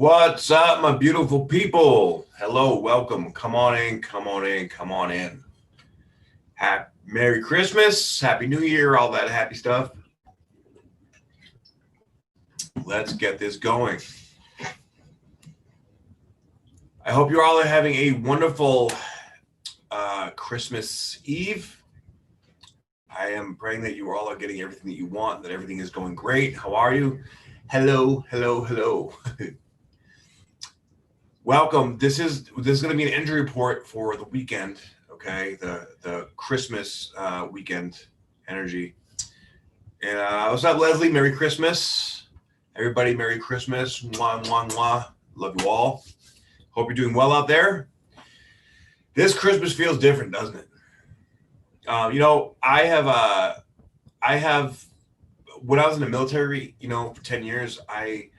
What's up, my beautiful people? Hello, welcome. Come on in, come on in, come on in. Merry Christmas, Happy New Year, all that happy stuff. Let's get this going. I hope you're all having a wonderful Christmas Eve. I am praying that you all are getting everything that you want, that everything is going great. How are you? Hello, hello, hello. Welcome. This is going to be an energy report for the weekend. Okay, the Christmas weekend energy. And what's up, Leslie? Merry Christmas, everybody. Merry Christmas. Mwah, mwah, mwah. Love you all. Hope you're doing well out there. This Christmas feels different, doesn't it? I have. When I was in the military, for 10 years, I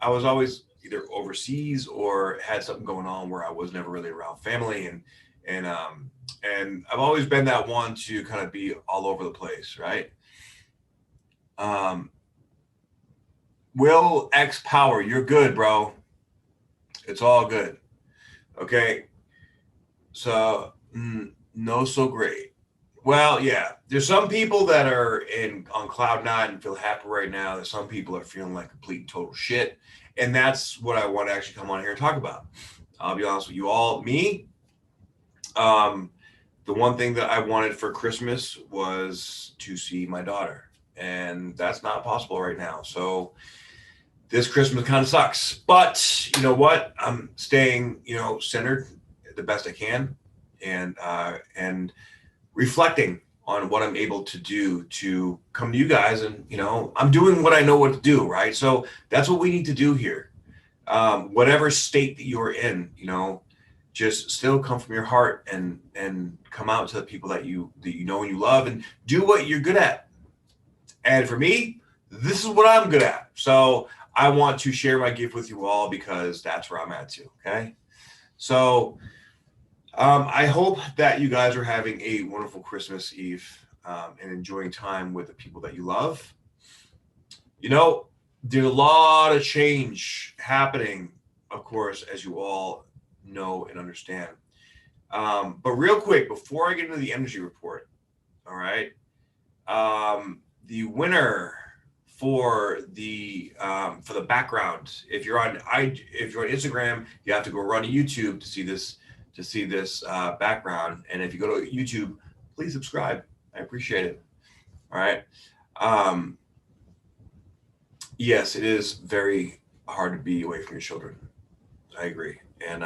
was always either overseas or had something going on where I was never really around family, and I've always been that one to kind of be all over the place, right? Will X Power, you're good, bro. It's all good. Okay. So no, so great. Well, yeah, there's some people that are on cloud nine and feel happy right now. There's some people that are feeling like complete and total shit. And that's what I want to actually come on here and talk about. I'll be honest with you all. Me, the one thing that I wanted for Christmas was to see my daughter. And that's not possible right now. So this Christmas kind of sucks. But you know what? I'm staying, centered the best I can and reflecting on what I'm able to do to come to you guys. And, I'm doing what I know what to do, right? So that's what we need to do here. Whatever state that you're in, just still come from your heart and come out to the people that you know and you love and do what you're good at. And for me, this is what I'm good at. So I want to share my gift with you all because that's where I'm at too. Okay. So I hope that you guys are having a wonderful Christmas Eve and enjoying time with the people that you love. There's a lot of change happening, of course, as you all know and understand. But real quick, before I get into the energy report, all right, the winner for the background, if you're on Instagram, you have to go run to YouTube to see this background. And if you go to YouTube, please subscribe. I appreciate it. All right. Yes, it is very hard to be away from your children. I agree. And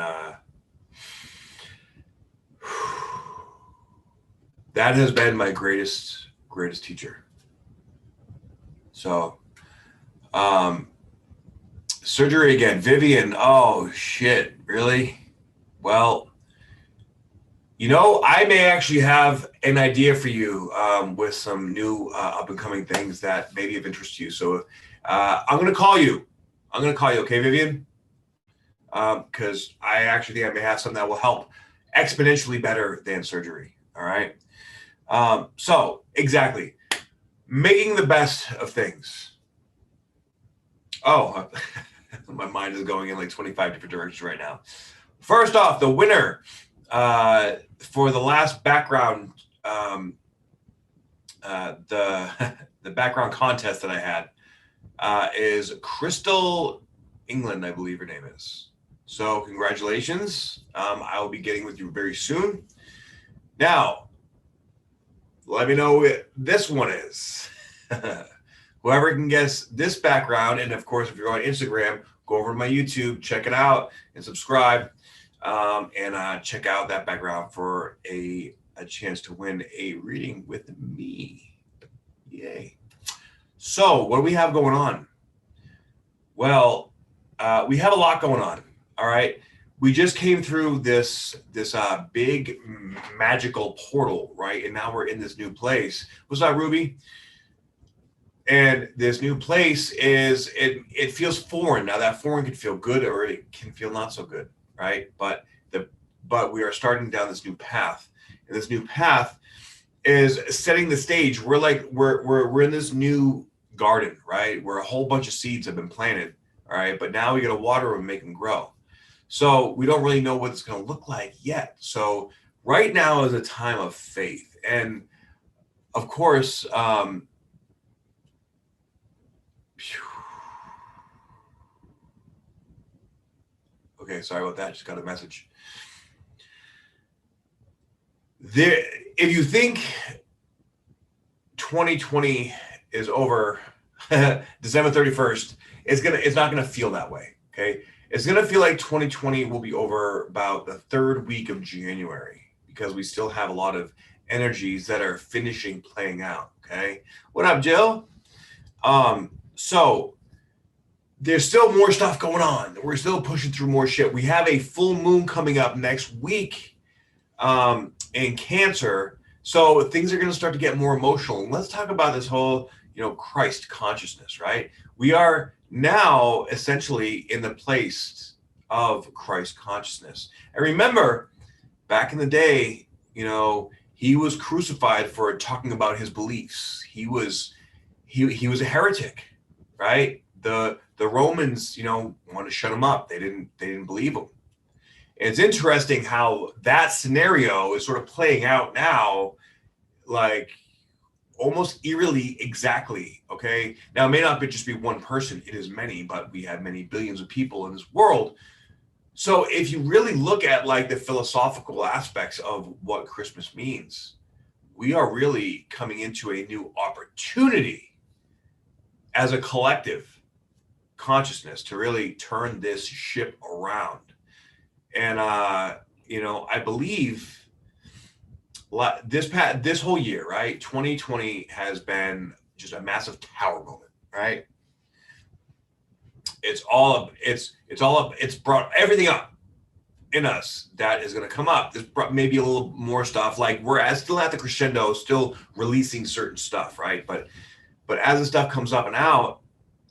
that has been my greatest teacher. So surgery again, Vivian. Oh shit, really? Well, I may actually have an idea for you with some new up and coming things that may be of interest to you. So I'm going to call you. Okay, Vivian? Because I actually think I may have something that will help exponentially better than surgery. All right. So exactly. Making the best of things. Oh, my mind is going in like 25 different directions right now. First off, the winner for the last background, the background contest that I had is Crystal England, I believe her name is. So congratulations. I will be getting with you very soon. Now, let me know who this one is. Whoever can guess this background, and of course, if you're on Instagram, go over to my YouTube, check it out, and subscribe. And check out that background for a chance to win a reading with me. Yay. So what do we have going on? Well, we have a lot going on. All right. We just came through this big magical portal, right? And now we're in this new place. What's up, Ruby? And this new place it feels foreign. Now that foreign can feel good or it can feel not so good. Right. But we are starting down this new path, and this new path is setting the stage. We're in this new garden, right? Where a whole bunch of seeds have been planted. All right. But now we got to water them and make them grow. So we don't really know what it's going to look like yet. So right now is a time of faith. And of course, okay, sorry about that. Just got a message. There, if you think 2020 is over December 31st, it's not gonna feel that way. Okay. It's gonna feel like 2020 will be over about the third week of January, because we still have a lot of energies that are finishing playing out. Okay. What up, Jill? So there's still more stuff going on. We're still pushing through more shit. We have a full moon coming up next week in Cancer. So things are going to start to get more emotional. And let's talk about this whole, Christ consciousness, right? We are now essentially in the place of Christ consciousness. And remember, back in the day, he was crucified for talking about his beliefs. He was a heretic, right? The Romans, wanted to shut him up. They didn't believe him. And it's interesting how that scenario is sort of playing out now, like almost eerily exactly. Okay. Now it may not just be one person, it is many, but we have many billions of people in this world. So if you really look at like the philosophical aspects of what Christmas means, we are really coming into a new opportunity as a collective consciousness to really turn this ship around. And I believe this whole year, right, 2020 has been just a massive tower moment, right? It's brought everything up in us that is going to come up. This brought maybe a little more stuff, like we're still at the crescendo, still releasing certain stuff, right? But as the stuff comes up and out,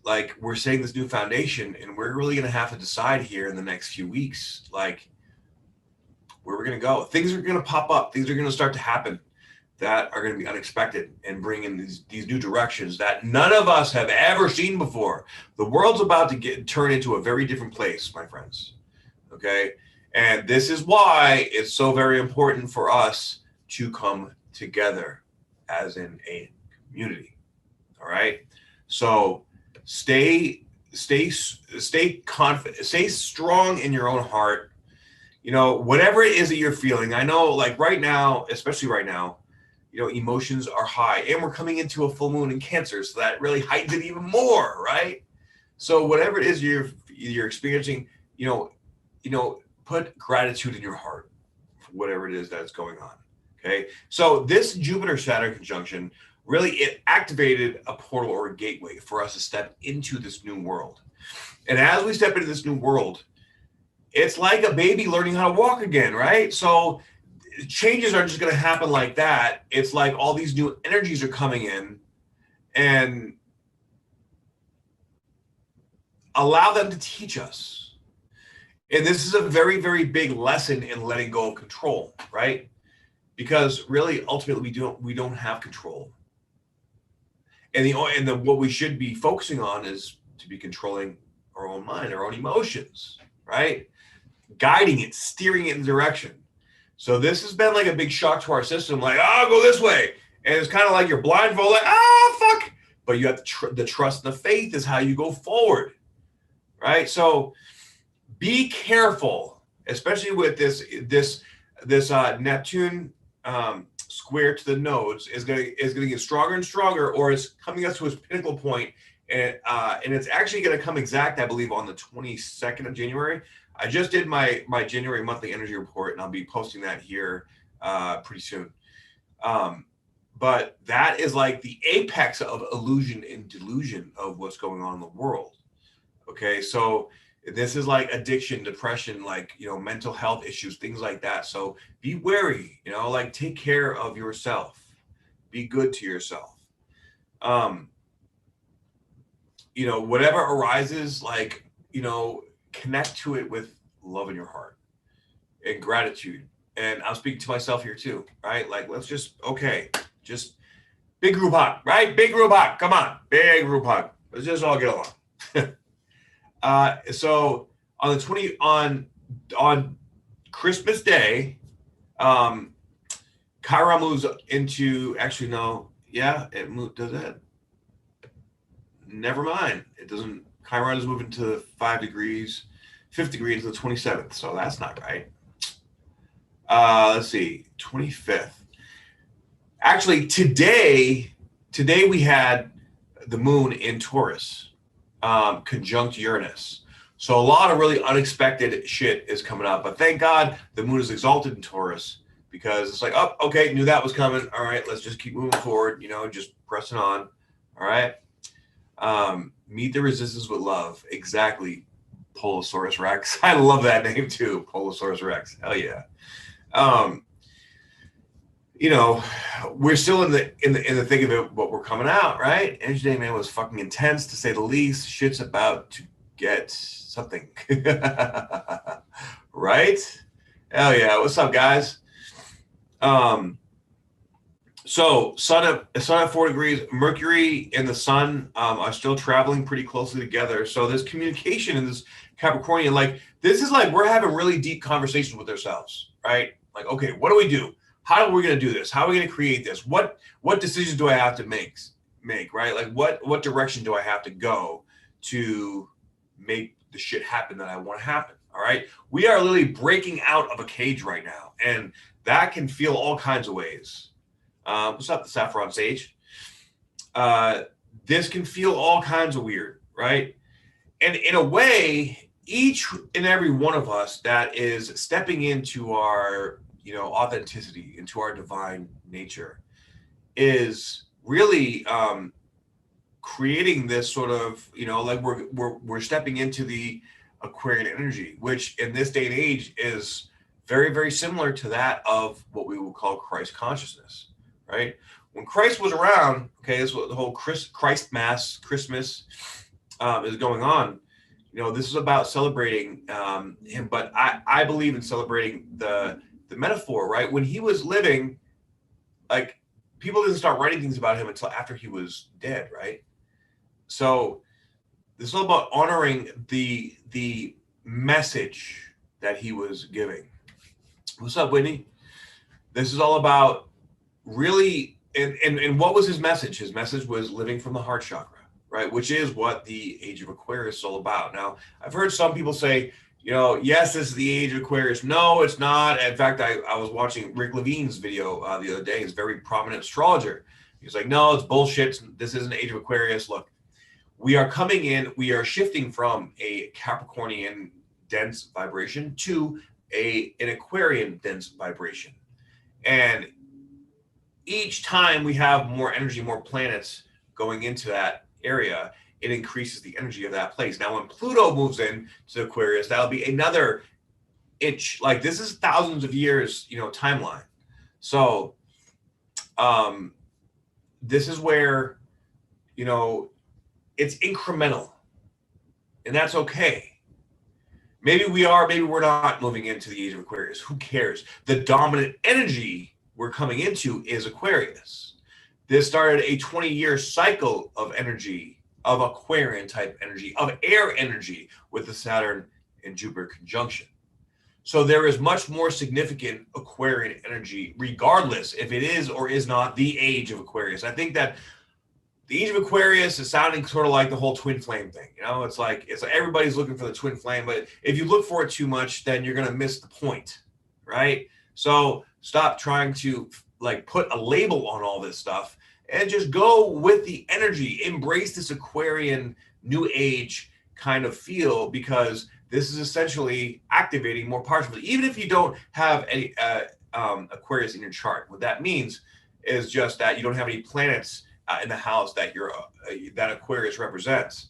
like we're setting this new foundation, and we're really going to have to decide here in the next few weeks, like where we're going to go. Things are going to pop up. Things are going to start to happen that are going to be unexpected and bring in these new directions that none of us have ever seen before. The world's about to turn into a very different place, my friends. Okay. And this is why it's so very important for us to come together as in a community. All right. So stay confident, stay strong in your own heart. Whatever it is that you're feeling. I know, like right now, especially right now, emotions are high, and we're coming into a full moon in Cancer, so that really heightens it even more, right? So whatever it is you're experiencing, put gratitude in your heart for whatever it is that's going on. Okay. So this Jupiter-Saturn conjunction, really, it activated a portal or a gateway for us to step into this new world. And as we step into this new world, it's like a baby learning how to walk again, right? So changes aren't just going to happen like that. It's like all these new energies are coming in, and allow them to teach us. And this is a very, very big lesson in letting go of control, right? Because really, ultimately, we don't have control. And what we should be focusing on is to be controlling our own mind, our own emotions, right? Guiding it, steering it in direction. So this has been like a big shock to our system, like, oh, go this way. And it's kind of like you're blindfolded, like, oh, fuck. But you have the trust and the faith is how you go forward, right? So be careful, especially with this Neptune square to the nodes is going to get stronger and stronger, or it's coming up to its pinnacle point, and it's actually going to come exact, I believe, on the 22nd of January. I just did my January monthly energy report, and I'll be posting that here pretty soon. But that is like the apex of illusion and delusion of what's going on in the world. Okay, so this is like addiction, depression, like, mental health issues, things like that. So be wary, like take care of yourself. Be good to yourself. Whatever arises, like, connect to it with love in your heart and gratitude. And I'm speaking to myself here too, right? Like, let's just big group hug, right? Big group hug. Come on, big group hug. Let's just all get along. So on the on Christmas Day, Chiron moves into, actually, no, yeah, it does it? Never mind. It doesn't. Chiron is moving to 5 degrees, 5th degree into the 27th. So that's not right. Let's see, 25th. Actually, today we had the moon in Taurus, conjunct Uranus. So a lot of really unexpected shit is coming up. But thank God the moon is exalted in Taurus, because it's like, oh, okay, knew that was coming. All right, let's just keep moving forward, just pressing on. All right. Meet the resistance with love. Exactly. Polosaurus Rex. I love that name too. Polosaurus Rex. Hell yeah. We're still in the thick of it, but we're coming out, right? Energy Day, man, was fucking intense, to say the least. Shit's about to get something. Right? Hell yeah. What's up, guys? So sun at 4 degrees, Mercury and the sun are still traveling pretty closely together. So there's communication in this Capricornian. Like, this is like we're having really deep conversations with ourselves, right? Like, okay, what do we do? How are we going to do this? How are we going to create this? What decisions do I have to make, right? Like, what direction do I have to go to make the shit happen that I want to happen? All right. We are literally breaking out of a cage right now, and that can feel all kinds of ways. What's up, the Saffron Sage? This can feel all kinds of weird, right? And in a way, each and every one of us that is stepping into our, authenticity, into our divine nature, is really creating this sort of, like we're stepping into the Aquarian energy, which in this day and age is very, very similar to that of what we would call Christ consciousness. Right? When Christ was around, okay, this is what the whole Christ Mass, Christmas is going on. This is about celebrating him, but I believe in celebrating the metaphor, right? When he was living, like, people didn't start writing things about him until after he was dead, right? So this is all about honoring the message that he was giving. What's up, Whitney? This is all about really, and what was his message? His message was living from the heart chakra, right? Which is what the age of Aquarius is all about. Now, I've heard some people say, yes, this is the age of Aquarius. No, it's not. In fact, I was watching Rick Levine's video the other day. He's a very prominent astrologer. He's like, no, it's bullshit. This isn't age of Aquarius. Look, we are shifting from a Capricornian dense vibration to an Aquarian dense vibration. And each time we have more energy, more planets going into that area, it increases the energy of that place. Now, when Pluto moves in to Aquarius, that'll be another inch. Like, this is thousands of years, timeline. So, this is where, it's incremental, and that's okay. Maybe we are, maybe we're not moving into the age of Aquarius. Who cares? The dominant energy we're coming into is Aquarius. This started a 20-year cycle of energy, of Aquarian type energy, of air energy, with the Saturn and Jupiter conjunction. So there is much more significant Aquarian energy, regardless if it is or is not the age of Aquarius. I think that the age of Aquarius is sounding sort of like the whole twin flame thing. It's like everybody's looking for the twin flame, but if you look for it too much, then you're going to miss the point, right? So stop trying to put a label on all this stuff and just go with the energy. Embrace this Aquarian new age kind of feel, because this is essentially activating more parts of it. Even if you don't have any Aquarius in your chart, what that means is just that you don't have any planets in the house that that Aquarius represents.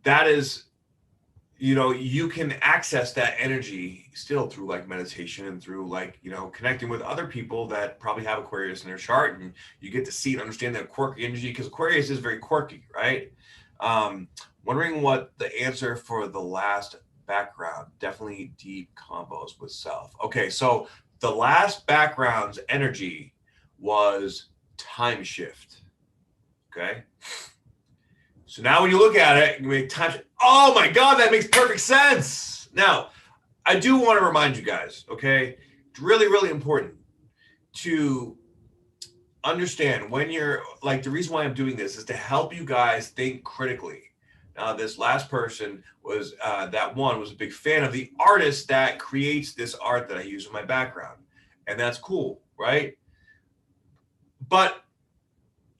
That is, you can access that energy still through meditation and through connecting with other people that probably have Aquarius in their chart, and you get to see and understand that quirky energy, because Aquarius is very quirky, right? Wondering what the answer for the last background. Definitely deep combos with self. Okay, so the last background's energy was time shift. Okay. So now when you look at it, you make times, oh my God, that makes perfect sense. Now, I do want to remind you guys, okay, it's really, really important to understand when you're, like, the reason why I'm doing this is to help you guys think critically. Now, this last person was, that one was a big fan of the artist that creates this art that I use in my background. And that's cool, right? But,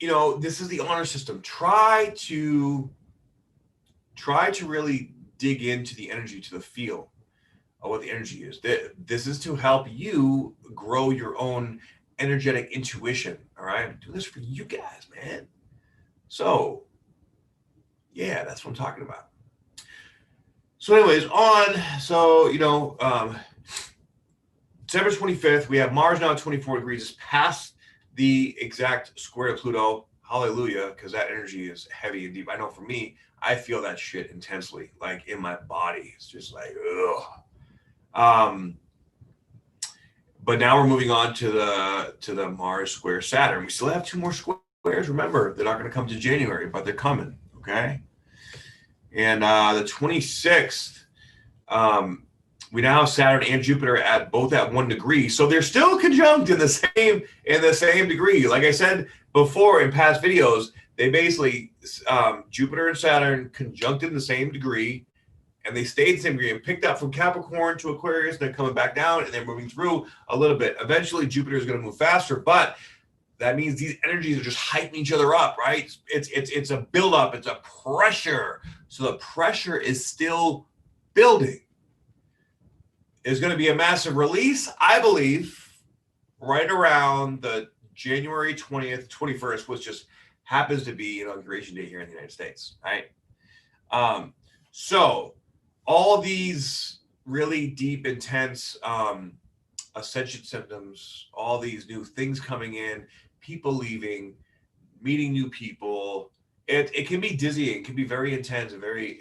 you know, this is the honor system. Try to really dig into the energy, to the feel of what the energy is. This is to help you grow your own energetic intuition. All right, I'm doing this for you guys, man. So yeah, that's what I'm talking about. So anyways, December 25th, we have Mars now at 24 degrees. It's past the exact square of Pluto. Hallelujah, because that energy is heavy and deep. I know for me, I feel that shit intensely, like in my body. It's just like, ugh. But now we're moving on to the Mars square Saturn. We still have 2 more squares. Remember, they're not going to come to January, but they're coming. Okay. And the 26th, we now have Saturn and Jupiter both at 1 degree. So they're still conjunct in the same degree. Like I said before in past videos, they basically Jupiter and Saturn conjunct in the same degree. And they stayed the same degree and picked up from Capricorn to Aquarius, then coming back down, and they're moving through a little bit. Eventually, Jupiter is going to move faster, but that means these energies are just hyping each other up, right? It's a buildup, it's a pressure. So the pressure is still building. There's going to be a massive release, I believe, right around the January 20th, 21st, which just happens to be Inauguration Day here in the United States, right? So all these really deep, intense ascension symptoms, all these new things coming in, people leaving, meeting new people. It can be dizzying, it can be very intense and very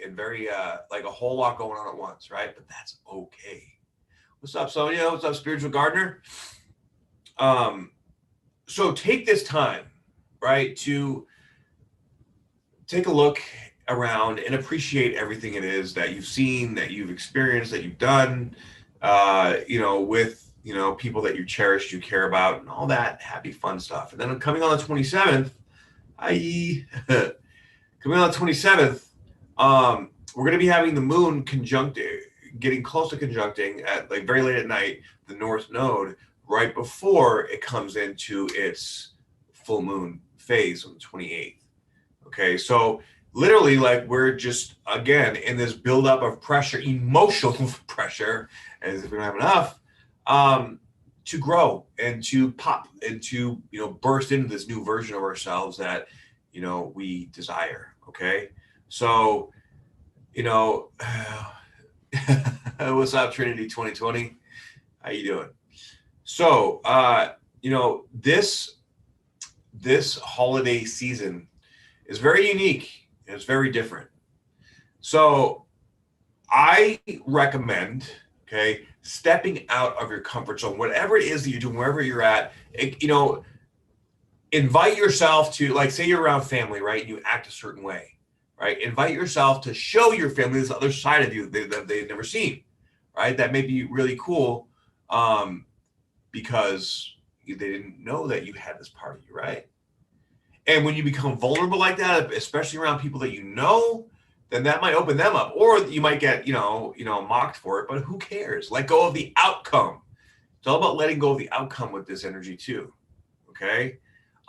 like a whole lot going on at once, right? But that's okay. What's up, Sonia? What's up, Spiritual Gardener? So take this time, right, to take a look around and appreciate everything it is that you've seen, that you've experienced, that you've done, with, people that you cherish, you care about, and all that happy, fun stuff. And then coming on the 27th, we're going to be having the moon getting close to conjuncting at like very late at night, the North Node, right before it comes into its full moon phase on the 28th. Okay, so literally, like, we're just, again, in this buildup of pressure, emotional pressure, as if we don't have enough, to grow and to pop and to, burst into this new version of ourselves that, we desire. Okay, so, what's up, Trinity 2020? How you doing? So, this holiday season is very unique and it's very different. So I recommend, stepping out of your comfort zone, whatever it is that you're doing, wherever you're at, invite yourself to, like, say you're around family, right? And you act a certain way, right? Invite yourself to show your family this other side of you that they've never seen, right? That may be really cool because they didn't know that you had this part of you, right? And when you become vulnerable like that, especially around people that you know, then that might open them up. Or you might get, mocked for it, but who cares? Let go of the outcome. It's all about letting go of the outcome with this energy too, okay?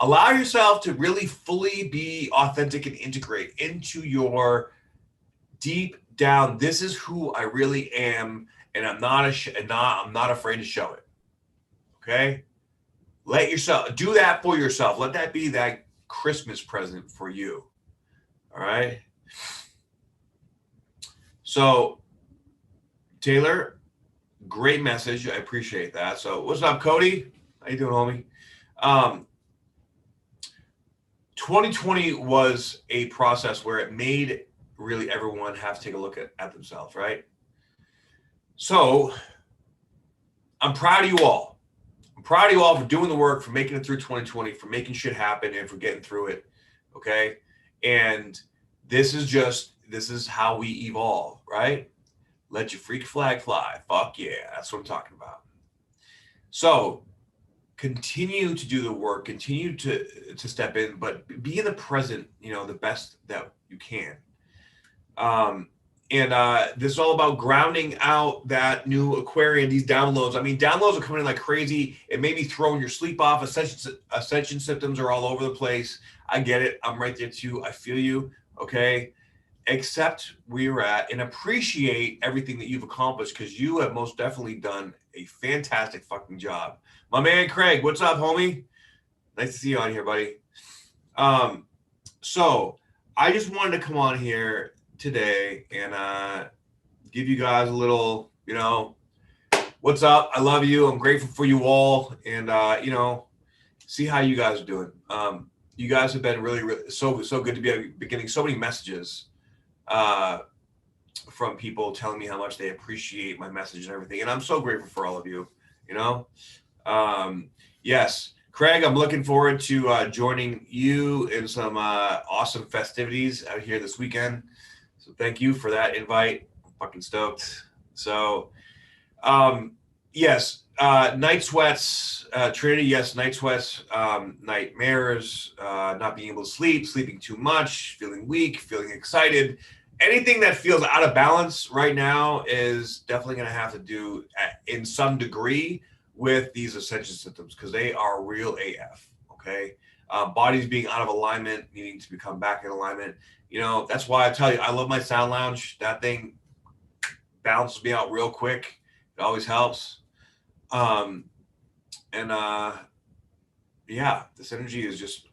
Allow yourself to really fully be authentic and integrate into your deep down, this is who I really am, and I'm not afraid to show it, okay? Let yourself, do that for yourself. Let that be that Christmas present for you. All right. So, Taylor, great message. I appreciate that. So, what's up, Cody? How you doing, homie? 2020 was a process where it made really everyone have to take a look at themselves, right? So, I'm proud of you all. I'm proud of you all for doing the work, for making it through 2020, for making shit happen, and for getting through it, okay? And this is how we evolve, right? Let your freak flag fly. Fuck yeah, that's what I'm talking about. So continue to do the work, continue to step in, but be in the present, the best that you can. And this is all about grounding out that new Aquarian, these downloads. I mean, downloads are coming in like crazy. It may be throwing your sleep off. Ascension symptoms are all over the place. I get it. I'm right there too. I feel you. Okay. Accept where you're at and appreciate everything that you've accomplished, because you have most definitely done a fantastic fucking job. My man Craig, what's up, homie? Nice to see you on here, buddy. So I just wanted to come on here today and give you guys a little, what's up? I love you. I'm grateful for you all, and see how you guys are doing. You guys have been really, really so good to be getting so many messages from people telling me how much they appreciate my message and everything, and I'm so grateful for all of you. Yes, Craig, I'm looking forward to joining you in some awesome festivities out here this weekend. So thank you for that invite. I'm fucking stoked. So, yes, night sweats, Trinity, yes, night sweats, nightmares, not being able to sleep, sleeping too much, feeling weak, feeling excited. Anything that feels out of balance right now is definitely going to have to do in some degree with these ascension symptoms, because they are real AF. Okay. Bodies being out of alignment, needing to become back in alignment. That's why I tell you, I love my sound lounge. That thing balances me out real quick. It always helps. Yeah, this energy is just,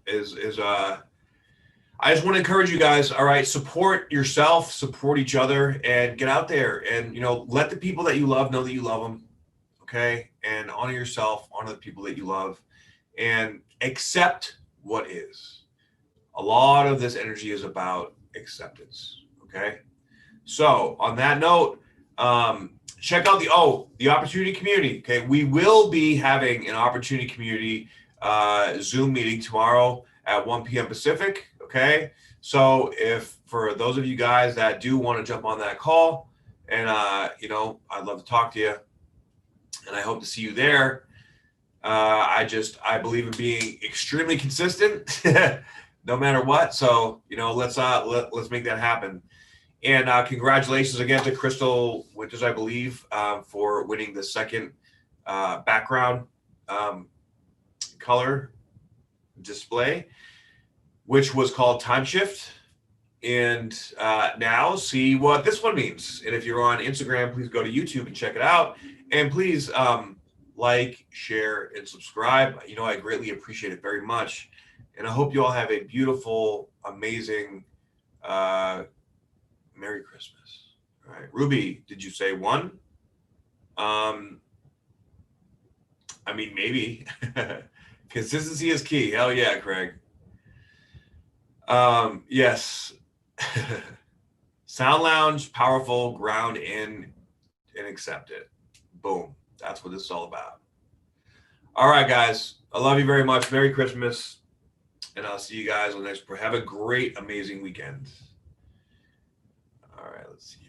I just want to encourage you guys. All right. Support yourself, support each other, and get out there and, let the people that you love know that you love them. Okay. And honor yourself, honor the people that you love, and accept what is. A lot of this energy is about acceptance. Okay. So on that note, check out the opportunity community. Okay. We will be having an opportunity community Zoom meeting tomorrow at 1 p.m. Pacific. Okay. So if for those of you guys that do want to jump on that call, and I'd love to talk to you, and I hope to see you there. I believe in being extremely consistent no matter what. So, let's make that happen. And congratulations again to Crystal Winters, I believe, for winning the second background color display, which was called Time Shift. And now see what this one means. And if you're on Instagram, please go to YouTube and check it out. And please like, share, and subscribe. I greatly appreciate it very much. And I hope you all have a beautiful, amazing Merry Christmas. All right. Ruby, did you say one? Maybe. Consistency is key. Hell yeah, Craig. Yes. Sound Lounge, powerful, ground in and accept it. Boom. That's what this is all about. All right, guys. I love you very much. Merry Christmas. And I'll see you guys on the next. Have a great, amazing weekend. All right, let's see.